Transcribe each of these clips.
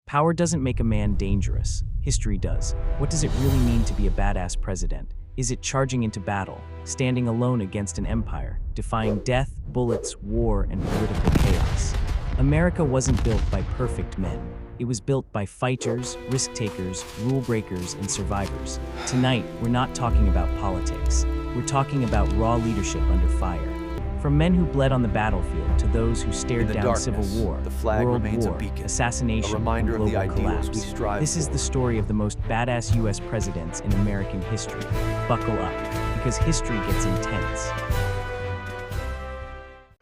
Power doesn't make a man dangerous. History does. What does it really mean to be a badass president? Is it charging into battle, standing alone against an empire, defying death, bullets, war, and political chaos? America wasn't built by perfect men. It was built by fighters, risk-takers, rule-breakers, and survivors. Tonight, we're not talking about politics. We're talking about raw leadership under fire. From men who bled on the battlefield to those who stared down darkness, civil war, the flag world remains a war, beacon, assassination, a reminder and of the global ideals we collapse. strive This is for. the story of the most badass U.S. presidents in American history. Buckle up, because history gets intense.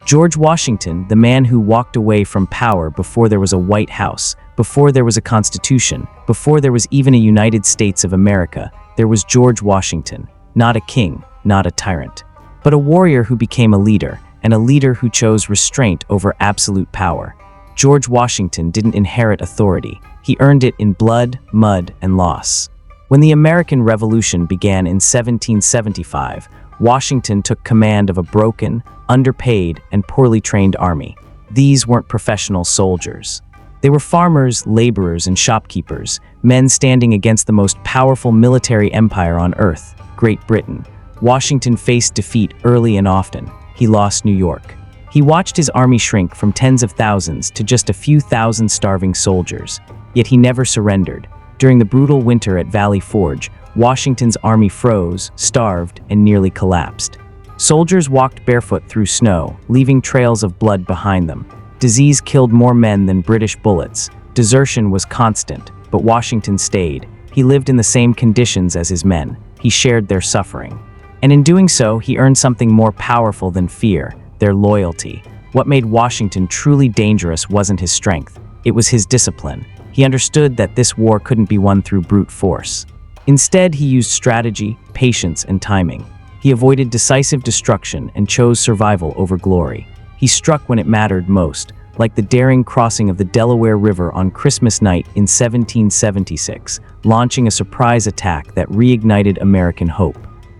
George Washington, the man who walked away from power before there was a White House, before there was a Constitution, before there was even a United States of America, there was George Washington, not a king, not a tyrant, but a warrior who became a leader, and a leader who chose restraint over absolute power. George Washington didn't inherit authority. He earned it in blood, mud, and loss. When the American Revolution began in 1775, Washington took command of a broken, underpaid, and poorly trained army. These weren't professional soldiers. They were farmers, laborers, and shopkeepers, men standing against the most powerful military empire on earth, Great Britain. Washington faced defeat early and often. He lost New York. He watched his army shrink from tens of thousands to just a few thousand starving soldiers. Yet he never surrendered. During the brutal winter at Valley Forge, Washington's army froze, starved, and nearly collapsed. Soldiers walked barefoot through snow, leaving trails of blood behind them. Disease killed more men than British bullets. Desertion was constant, but Washington stayed. He lived in the same conditions as his men. He shared their suffering. And in doing so, he earned something more powerful than fear, their loyalty. What made Washington truly dangerous wasn't his strength. It was his discipline. He understood that this war couldn't be won through brute force. Instead, he used strategy, patience, and timing. He avoided decisive destruction and chose survival over glory. He struck when it mattered most, like the daring crossing of the Delaware River on Christmas night in 1776, launching a surprise attack that reignited American hope.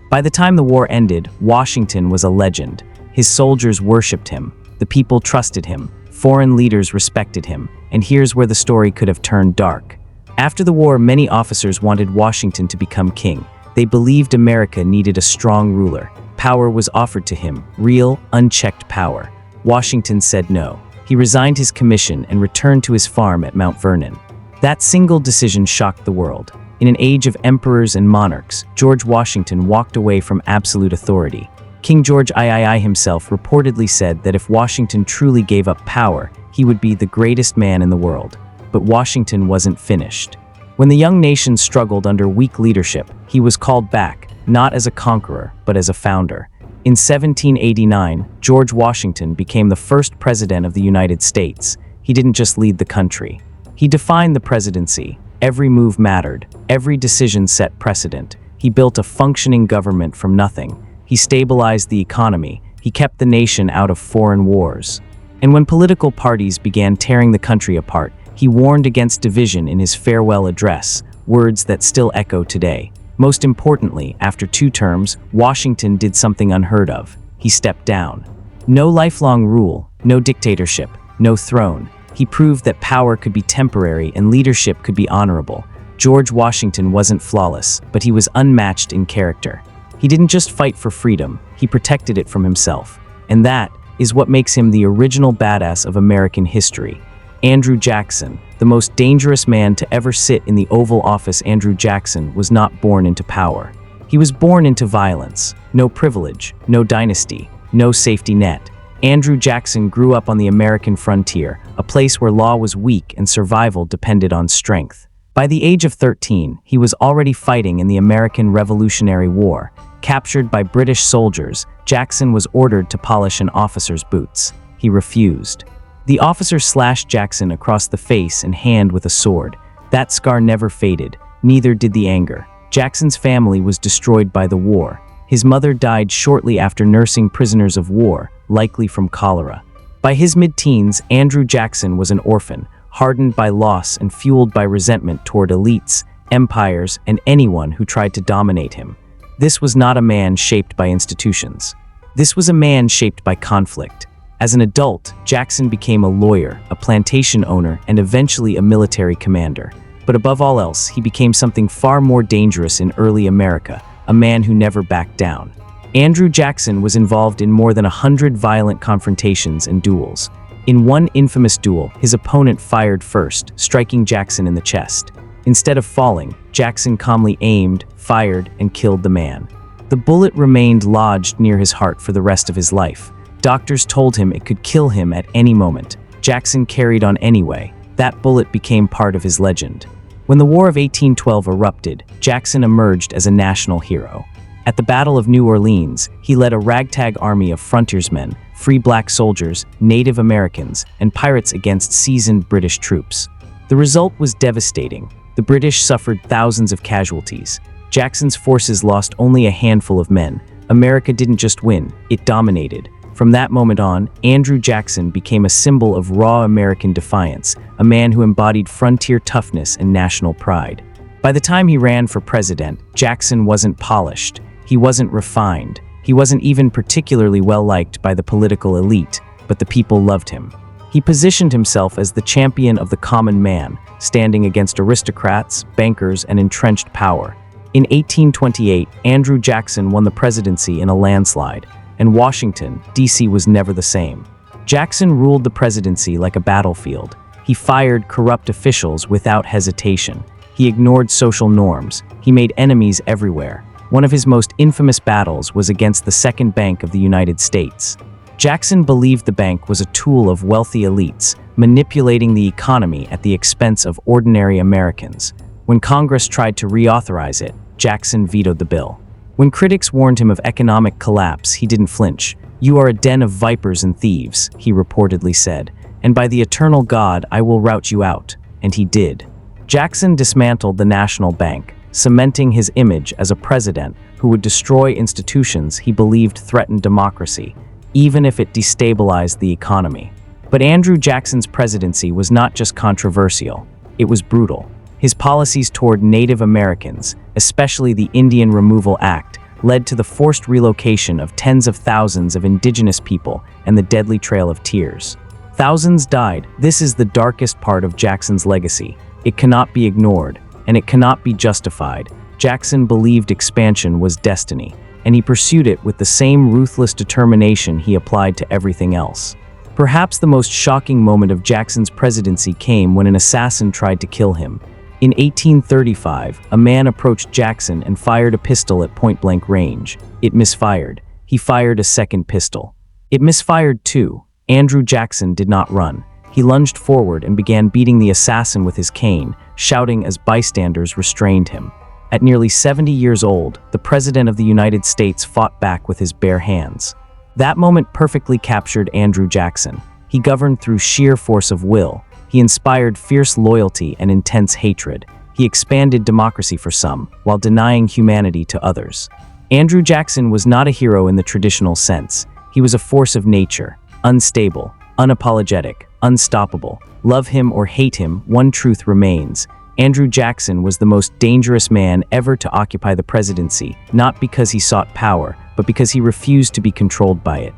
By the time the war ended, Washington was a legend. His soldiers worshipped him, the people trusted him, foreign leaders respected him, and here's where the story could have turned dark. After the war, many officers wanted Washington to become king. They believed America needed a strong ruler. Power was offered to him, real, unchecked power. Washington said no. He resigned his commission and returned to his farm at Mount Vernon. That single decision shocked the world. In an age of emperors and monarchs, George Washington walked away from absolute authority. King George III himself reportedly said that if Washington truly gave up power, he would be the greatest man in the world. But Washington wasn't finished. When the young nation struggled under weak leadership, he was called back, not as a conqueror, but as a founder. In 1789, George Washington became the first president of the United States. He didn't just lead the country. He defined the presidency. Every move mattered. Every decision set precedent. He built a functioning government from nothing. He stabilized the economy. He kept the nation out of foreign wars. And when political parties began tearing the country apart, he warned against division in his farewell address, words that still echo today. Most importantly, after 2 terms, Washington did something unheard of. He stepped down. No lifelong rule, no dictatorship, no throne. He proved that power could be temporary and leadership could be honorable. George Washington wasn't flawless, but he was unmatched in character. He didn't just fight for freedom, he protected it from himself. And that is what makes him the original badass of American history. Andrew Jackson, the most dangerous man to ever sit in the Oval Office. Andrew Jackson was not born into power. He was born into violence. No privilege, no dynasty, no safety net. Andrew Jackson grew up on the American frontier, a place where law was weak and survival depended on strength. By the age of 13, he was already fighting in the American Revolutionary War. Captured by British soldiers, Jackson was ordered to polish an officer's boots. He refused. The officer slashed Jackson across the face and hand with a sword. That scar never faded, neither did the anger. Jackson's family was destroyed by the war. His mother died shortly after nursing prisoners of war, likely from cholera. By his mid-teens, Andrew Jackson was an orphan, hardened by loss and fueled by resentment toward elites, empires, and anyone who tried to dominate him. This was not a man shaped by institutions. This was a man shaped by conflict. As an adult, Jackson became a lawyer, a plantation owner, and eventually a military commander. But above all else, he became something far more dangerous in early America, a man who never backed down. Andrew Jackson was involved in more than 100 violent confrontations and duels. In one infamous duel, his opponent fired first, striking Jackson in the chest. Instead of falling, Jackson calmly aimed, fired, and killed the man. The bullet remained lodged near his heart for the rest of his life. Doctors told him it could kill him at any moment. Jackson carried on anyway. That bullet became part of his legend. When the War of 1812 erupted, Jackson emerged as a national hero. At the Battle of New Orleans, he led a ragtag army of frontiersmen, free black soldiers, Native Americans, and pirates against seasoned British troops. The result was devastating. The British suffered thousands of casualties. Jackson's forces lost only a handful of men. America didn't just win, it dominated. From that moment on, Andrew Jackson became a symbol of raw American defiance, a man who embodied frontier toughness and national pride. By the time he ran for president, Jackson wasn't polished. He wasn't refined. He wasn't even particularly well-liked by the political elite, but the people loved him. He positioned himself as the champion of the common man, standing against aristocrats, bankers, and entrenched power. In 1828, Andrew Jackson won the presidency in a landslide, and Washington, D.C. was never the same. Jackson ruled the presidency like a battlefield. He fired corrupt officials without hesitation. He ignored social norms. He made enemies everywhere. One of his most infamous battles was against the Second Bank of the United States. Jackson believed the bank was a tool of wealthy elites, manipulating the economy at the expense of ordinary Americans. When Congress tried to reauthorize it, Jackson vetoed the bill. When critics warned him of economic collapse, he didn't flinch. "You are a den of vipers and thieves," he reportedly said, "and by the eternal God, I will rout you out." And he did. Jackson dismantled the national bank, cementing his image as a president who would destroy institutions he believed threatened democracy, even if it destabilized the economy. But Andrew Jackson's presidency was not just controversial, it was brutal. His policies toward Native Americans, especially the Indian Removal Act, led to the forced relocation of tens of thousands of indigenous people and the deadly Trail of Tears. Thousands died. This is the darkest part of Jackson's legacy. It cannot be ignored, and it cannot be justified. Jackson believed expansion was destiny, and he pursued it with the same ruthless determination he applied to everything else. Perhaps the most shocking moment of Jackson's presidency came when an assassin tried to kill him. In 1835, a man approached Jackson and fired a pistol at point-blank range. It misfired. He fired a second pistol. It misfired too. Andrew Jackson did not run. He lunged forward and began beating the assassin with his cane, shouting as bystanders restrained him. At nearly 70 years old, the President of the United States fought back with his bare hands. That moment perfectly captured Andrew Jackson. He governed through sheer force of will. He inspired fierce loyalty and intense hatred. He expanded democracy for some, while denying humanity to others. Andrew Jackson was not a hero in the traditional sense. He was a force of nature, unstable, unapologetic, unstoppable. Love him or hate him, one truth remains. Andrew Jackson was the most dangerous man ever to occupy the presidency, not because he sought power, but because he refused to be controlled by it.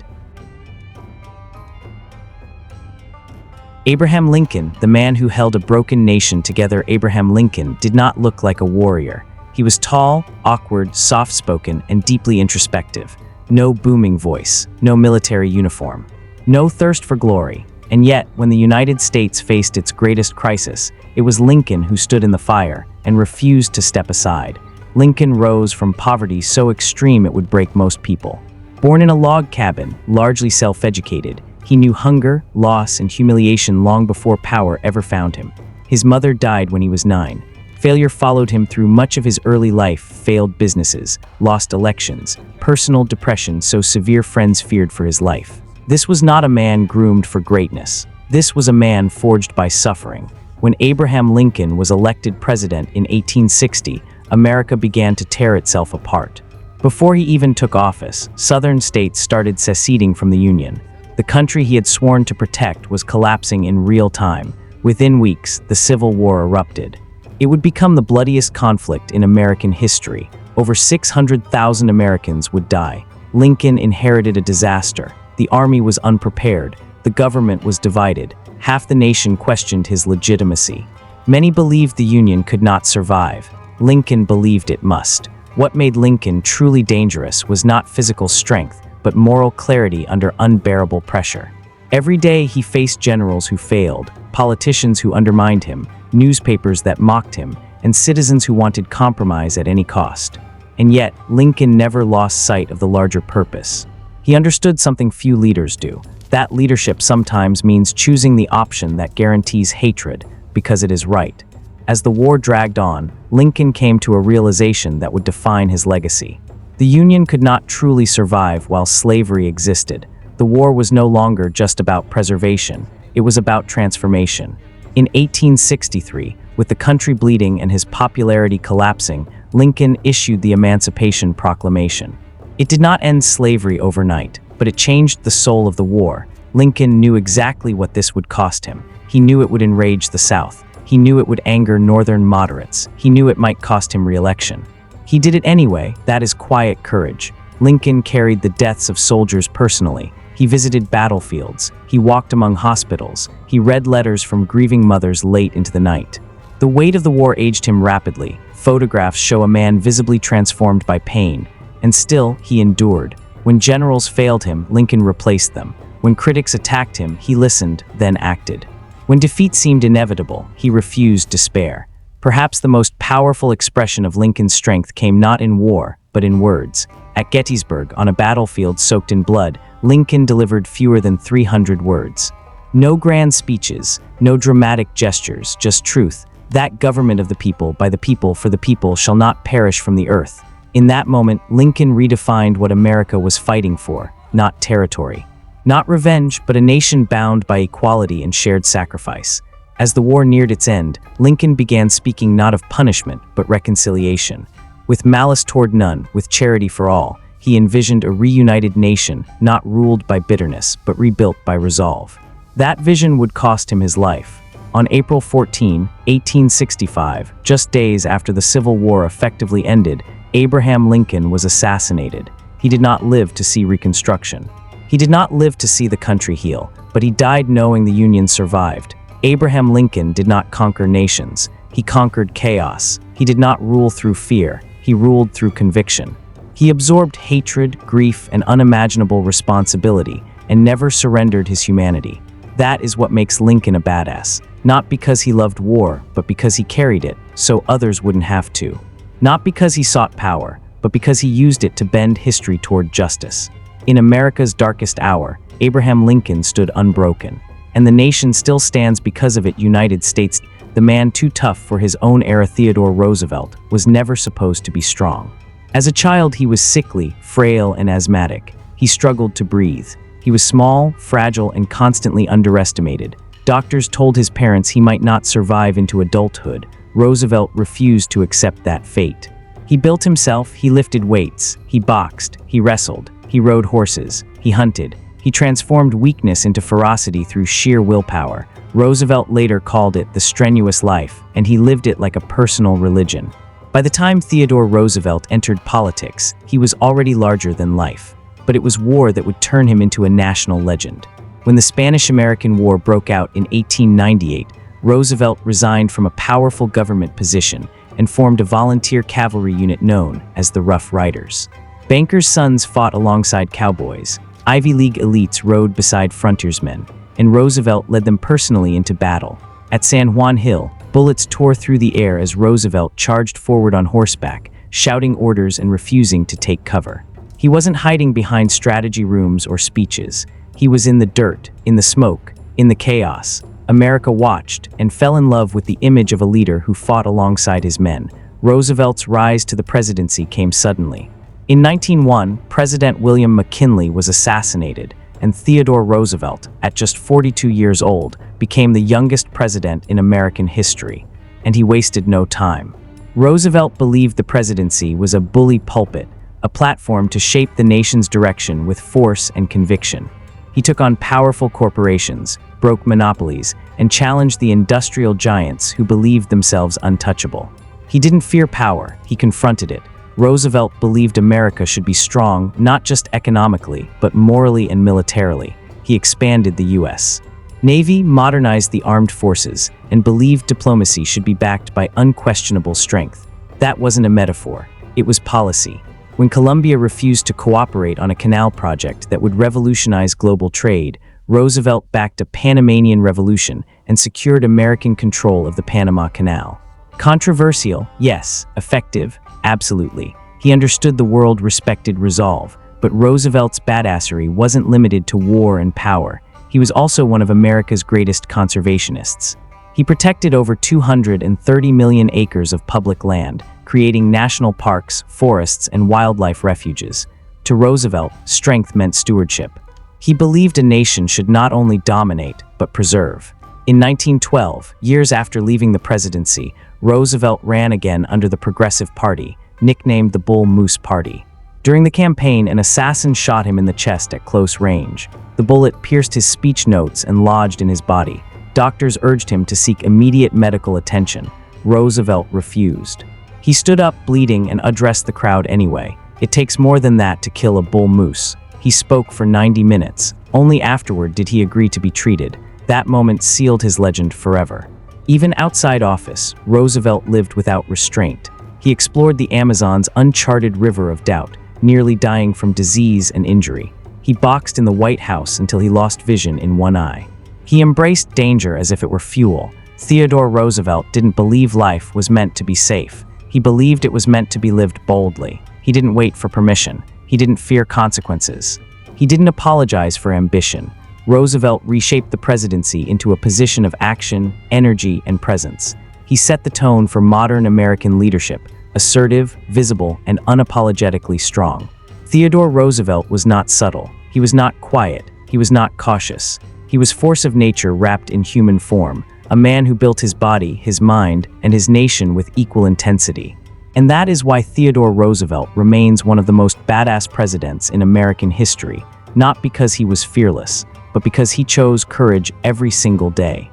Abraham Lincoln, the man who held a broken nation together. Abraham Lincoln did not look like a warrior. He was tall, awkward, soft-spoken, and deeply introspective. No booming voice, no military uniform, no thirst for glory. And yet, when the United States faced its greatest crisis, it was Lincoln who stood in the fire and refused to step aside. Lincoln rose from poverty so extreme it would break most people. Born in a log cabin, largely self-educated, he knew hunger, loss, and humiliation long before power ever found him. His mother died when he was 9. Failure followed him through much of his early life: failed businesses, lost elections, personal depression so severe friends feared for his life. This was not a man groomed for greatness. This was a man forged by suffering. When Abraham Lincoln was elected president in 1860, America began to tear itself apart. Before he even took office, Southern states started seceding from the Union. The country he had sworn to protect was collapsing in real time. Within weeks, the Civil War erupted. It would become the bloodiest conflict in American history. Over 600,000 Americans would die. Lincoln inherited a disaster. The army was unprepared. The government was divided. Half the nation questioned his legitimacy. Many believed the Union could not survive. Lincoln believed it must. What made Lincoln truly dangerous was not physical strength, but moral clarity under unbearable pressure. Every day he faced generals who failed, politicians who undermined him, newspapers that mocked him, and citizens who wanted compromise at any cost. And yet, Lincoln never lost sight of the larger purpose. He understood something few leaders do. That leadership sometimes means choosing the option that guarantees hatred, because it is right. As the war dragged on, Lincoln came to a realization that would define his legacy. The Union could not truly survive while slavery existed. The war was no longer just about preservation, it was about transformation. In 1863, with the country bleeding and his popularity collapsing, Lincoln issued the Emancipation Proclamation. It did not end slavery overnight, but it changed the soul of the war. Lincoln knew exactly what this would cost him. He knew it would enrage the South. He knew it would anger Northern moderates. He knew it might cost him re-election. He did it anyway. That is quiet courage. Lincoln carried the deaths of soldiers personally. He visited battlefields. He walked among hospitals. He read letters from grieving mothers late into the night. The weight of the war aged him rapidly. Photographs show a man visibly transformed by pain. And still, he endured. When generals failed him, Lincoln replaced them. When critics attacked him, he listened, then acted. When defeat seemed inevitable, he refused despair. Perhaps the most powerful expression of Lincoln's strength came not in war, but in words. At Gettysburg, on a battlefield soaked in blood, Lincoln delivered fewer than 300 words. No grand speeches, no dramatic gestures, just truth. That government of the people, by the people, for the people, shall not perish from the earth. In that moment, Lincoln redefined what America was fighting for, not territory. Not revenge, but a nation bound by equality and shared sacrifice. As the war neared its end, Lincoln began speaking not of punishment, but reconciliation. With malice toward none, with charity for all, he envisioned a reunited nation, not ruled by bitterness, but rebuilt by resolve. That vision would cost him his life. On April 14, 1865, just days after the Civil War effectively ended, Abraham Lincoln was assassinated. He did not live to see Reconstruction. He did not live to see the country heal, but he died knowing the Union survived. Abraham Lincoln did not conquer nations. He conquered chaos. He did not rule through fear. He ruled through conviction. He absorbed hatred, grief, and unimaginable responsibility, and never surrendered his humanity. That is what makes Lincoln a badass. Not because he loved war, but because he carried it, so others wouldn't have to. Not because he sought power, but because he used it to bend history toward justice. In America's darkest hour, Abraham Lincoln stood unbroken. And the nation still stands because of it. United States, the man too tough for his own era, Theodore Roosevelt, was never supposed to be strong. As a child, he was sickly, frail, and asthmatic. He struggled to breathe. He was small, fragile, and constantly underestimated. Doctors told his parents he might not survive into adulthood. Roosevelt refused to accept that fate. He built himself, he lifted weights, he boxed, he wrestled, he rode horses, he hunted. He transformed weakness into ferocity through sheer willpower. Roosevelt later called it the strenuous life, and he lived it like a personal religion. By the time Theodore Roosevelt entered politics, he was already larger than life. But it was war that would turn him into a national legend. When the Spanish-American War broke out in 1898, Roosevelt resigned from a powerful government position and formed a volunteer cavalry unit known as the Rough Riders. Bankers' sons fought alongside cowboys. Ivy League elites rode beside frontiersmen, and Roosevelt led them personally into battle. At San Juan Hill, bullets tore through the air as Roosevelt charged forward on horseback, shouting orders and refusing to take cover. He wasn't hiding behind strategy rooms or speeches. He was in the dirt, in the smoke, in the chaos. America watched and fell in love with the image of a leader who fought alongside his men. Roosevelt's rise to the presidency came suddenly. In 1901, President William McKinley was assassinated, and Theodore Roosevelt, at just 42 years old, became the youngest president in American history. And he wasted no time. Roosevelt believed the presidency was a bully pulpit, a platform to shape the nation's direction with force and conviction. He took on powerful corporations, broke monopolies, and challenged the industrial giants who believed themselves untouchable. He didn't fear power, he confronted it. Roosevelt believed America should be strong not just economically, but morally and militarily. He expanded the U.S. Navy, modernized the armed forces, and believed diplomacy should be backed by unquestionable strength. That wasn't a metaphor. It was policy. When Colombia refused to cooperate on a canal project that would revolutionize global trade, Roosevelt backed a Panamanian revolution and secured American control of the Panama Canal. Controversial, yes. Effective, absolutely. He understood the world respected resolve, but Roosevelt's badassery wasn't limited to war and power. He was also one of America's greatest conservationists. He protected over 230 million acres of public land, creating national parks, forests, and wildlife refuges. To Roosevelt, strength meant stewardship. He believed a nation should not only dominate, but preserve. In 1912, years after leaving the presidency, Roosevelt ran again under the Progressive Party, nicknamed the Bull Moose Party. During the campaign, an assassin shot him in the chest at close range. The bullet pierced his speech notes and lodged in his body. Doctors urged him to seek immediate medical attention. Roosevelt refused. He stood up bleeding and addressed the crowd anyway. It takes more than that to kill a bull moose. He spoke for 90 minutes. Only afterward did he agree to be treated. That moment sealed his legend forever. Even outside office, Roosevelt lived without restraint. He explored the Amazon's uncharted river of doubt, nearly dying from disease and injury. He boxed in the White House until he lost vision in one eye. He embraced danger as if it were fuel. Theodore Roosevelt didn't believe life was meant to be safe. He believed it was meant to be lived boldly. He didn't wait for permission. He didn't fear consequences. He didn't apologize for ambition. Roosevelt reshaped the presidency into a position of action, energy, and presence. He set the tone for modern American leadership, assertive, visible, and unapologetically strong. Theodore Roosevelt was not subtle. He was not quiet. He was not cautious. He was force of nature wrapped in human form, a man who built his body, his mind, and his nation with equal intensity. And that is why Theodore Roosevelt remains one of the most badass presidents in American history, not because he was fearless, but because he chose courage every single day.